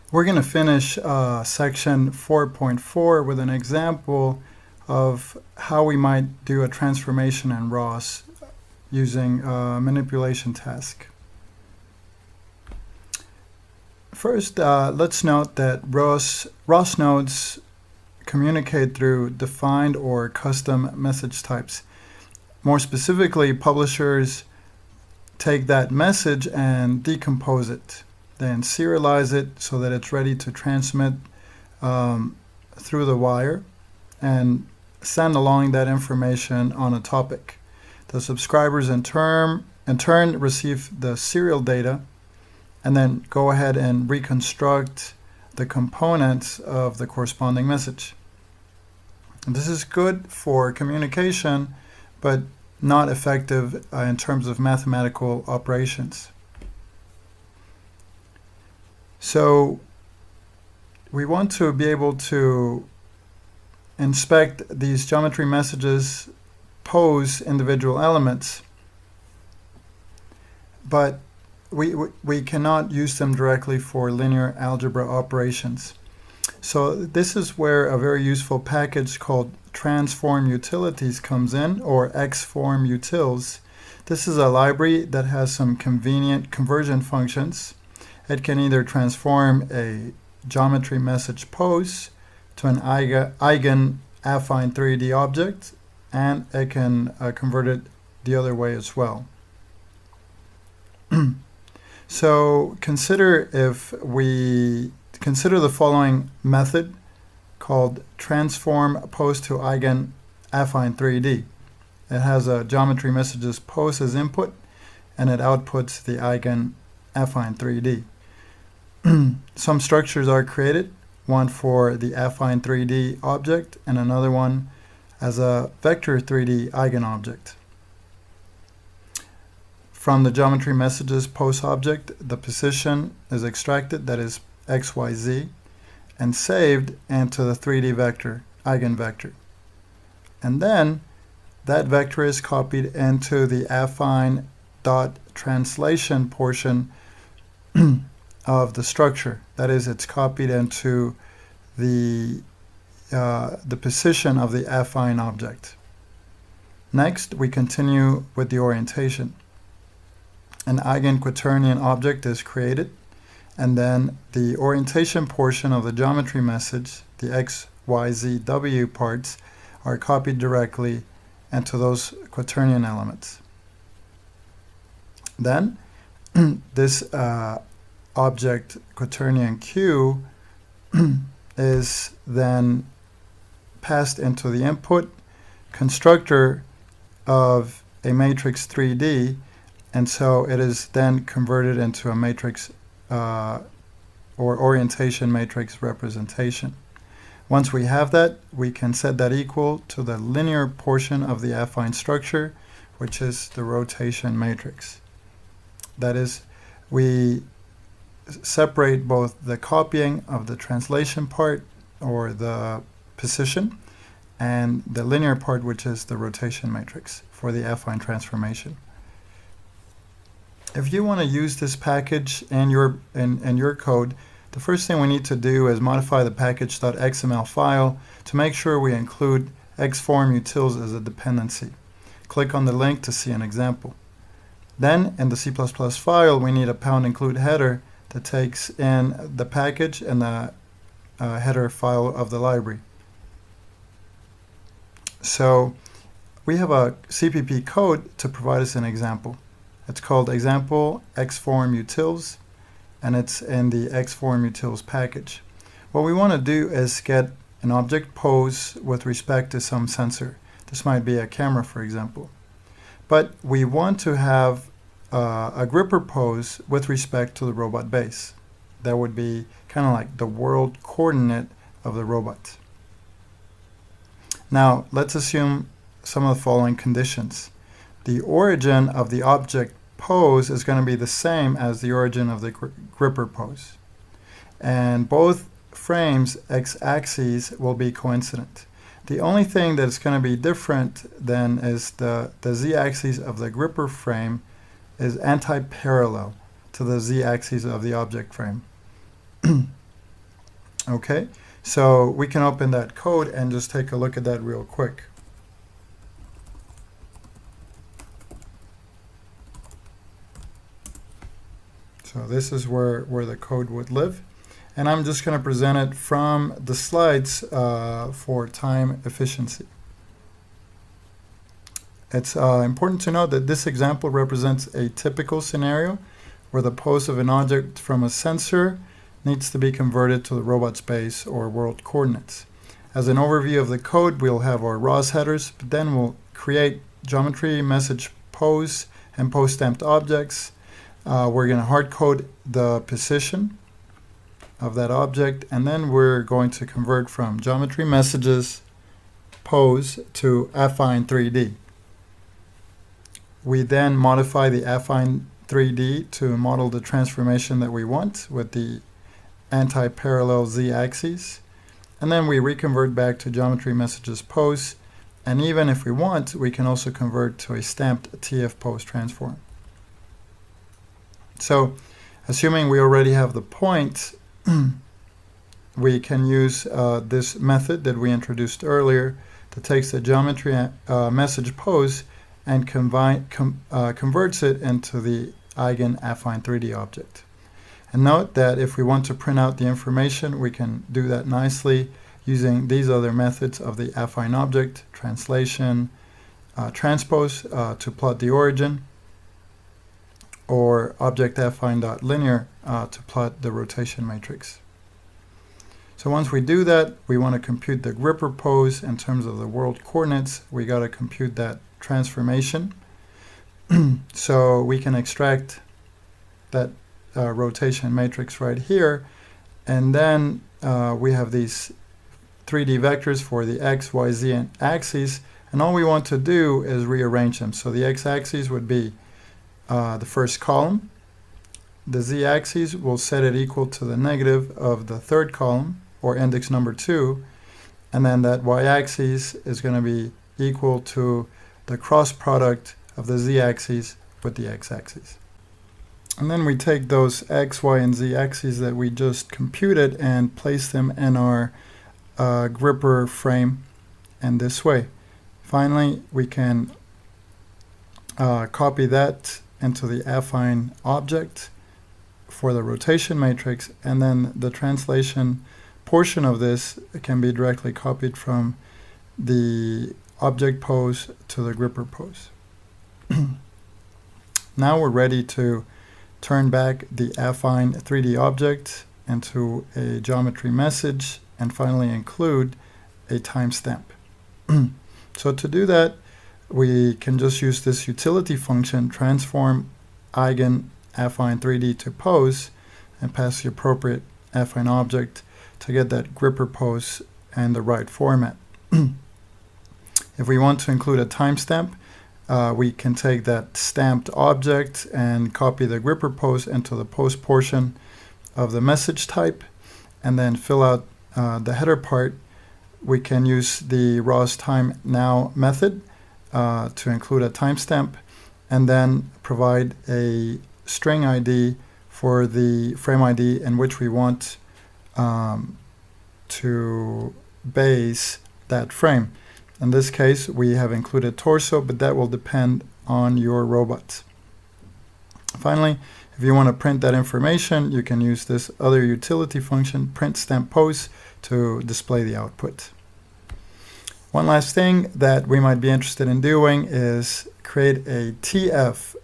We're going to finish section 4.4 with an example of how we might do a transformation in ROS using a manipulation task. First, let's note that ROS nodes communicate through defined or custom message types. More specifically, publishers take that message and decompose it, then serialize it so that it's ready to transmit through the wire and send along that information on a topic. The subscribers in turn receive the serial data and then go ahead and reconstruct the components of the corresponding message. And this is good for communication, but not effective in terms of mathematical operations. So we want to be able to inspect these geometry messages, pose individual elements, but we cannot use them directly for linear algebra operations. So this is where a very useful package called transform utilities comes in, or xform utils. This is a library that has some convenient conversion functions. It can either transform a geometry message pose to an eigen affine 3D object, and it can convert it the other way as well. So consider the following method called transform pose to eigen affine 3D. It has a geometry messages pose as input, and it outputs the eigen affine 3D. Some structures are created, one for the affine 3D object and another one as a vector 3D eigenobject. From the geometry messages pose object, the position is extracted, that is XYZ, and saved into the 3D vector, eigenvector. And then that vector is copied into the affine dot translation portion of the structure. That is, it's copied into the position of the affine object. Next, we continue with the orientation. An eigenquaternion object is created, and then the orientation portion of the geometry message, the x, y, z, w parts, are copied directly into those quaternion elements. Then this object quaternion q is then passed into the input constructor of a matrix 3D, and so it is then converted into a matrix or orientation matrix representation. Once we have that, we can set that equal to the linear portion of the affine structure, which is the rotation matrix. That is, we separate both the copying of the translation part, or the position, and the linear part, which is the rotation matrix for the affine transformation. If you want to use this package in your code, the first thing we need to do is modify the package.xml file to make sure we include xform utils as a dependency. Click on the link to see an example. Then in the C++ file, we need a #include header that takes in the package and the header file of the library. So we have a CPP code to provide us an example. It's called example xform utils, and it's in the xform utils package. What we want to do is get an object pose with respect to some sensor. This might be a camera, for example. But we want to have a gripper pose with respect to the robot base. That would be kind of like the world coordinate of the robot. Now, let's assume some of the following conditions. The origin of the object pose is going to be the same as the origin of the gripper pose. And both frames, x-axes, will be coincident. The only thing that's going to be different then is the z-axis of the gripper frame is anti-parallel to the z-axis of the object frame. Okay, so we can open that code and just take a look at that real quick. So this is where the code would live. And I'm just going to present it from the slides for time efficiency. It's important to note that this example represents a typical scenario where the pose of an object from a sensor needs to be converted to the robot space or world coordinates. As an overview of the code, we'll have our ROS headers, but then we'll create geometry, message pose, and pose stamped objects. We're going to hard code the position of that object, and then we're going to convert from geometry messages pose to affine 3D. We then modify the affine 3D to model the transformation that we want with the anti-parallel z-axis, and then we reconvert back to geometry messages pose, and even if we want, we can also convert to a stamped TF pose transform. So, assuming we already have the point, we can use this method that we introduced earlier that takes the geometry message pose and converts it into the eigen affine 3D object. And note that if we want to print out the information, we can do that nicely using these other methods of the affine object, translation, transpose to plot the origin, or object affine.linear to plot the rotation matrix. So once we do that, we want to compute the gripper pose in terms of the world coordinates. We got to compute that transformation. So we can extract that rotation matrix right here, and then we have these 3D vectors for the x, y, z, and axes, and all we want to do is rearrange them. So the x-axis would be the first column. The z-axis will set it equal to the negative of the third column, or index number 2, and then that y-axis is going to be equal to the cross product of the z-axis with the x-axis. And then we take those x, y, and z axes that we just computed and place them in our gripper frame in this way. Finally, we can copy that into the affine object for the rotation matrix, and then the translation portion of this can be directly copied from the object pose to the gripper pose. Now we're ready to turn back the affine 3D object into a geometry message and finally include a timestamp. So to do that, we can just use this utility function, transform eigen affine 3D to pose, and pass the appropriate affine object to get that gripper pose and the right format. If we want to include a timestamp, we can take that stamped object and copy the gripper pose into the pose portion of the message type, and then fill out the header part. We can use the ROS time now method to include a timestamp, and then provide a string ID for the frame ID in which we want to base that frame. In this case, we have included torso, but that will depend on your robot. Finally, if you want to print that information, you can use this other utility function, print stamp pose, to display the output. One last thing that we might be interested in doing is create a TF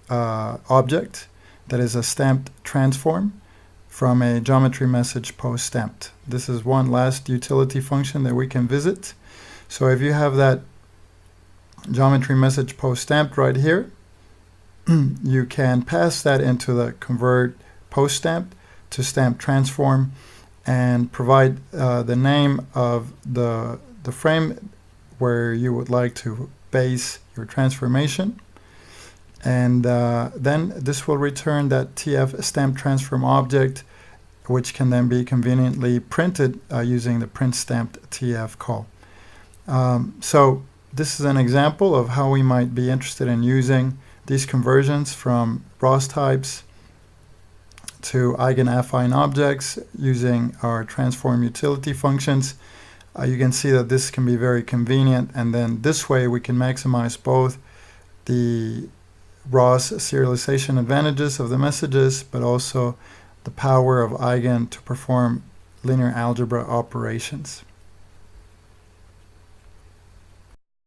object that is a stamped transform from a geometry message pose stamped. This is one last utility function that we can visit. So if you have that geometry message pose stamped right here, you can pass that into the convert pose stamped to stamp transform and provide the name of the frame where you would like to base your transformation. And then this will return that TF stamp transform object, which can then be conveniently printed using the print stamped TF call. So this is an example of how we might be interested in using these conversions from ROS types to eigenaffine objects using our transform utility functions. You can see that this can be very convenient, and then this way we can maximize both the Ross serialization advantages of the messages, but also the power of eigen to perform linear algebra operations.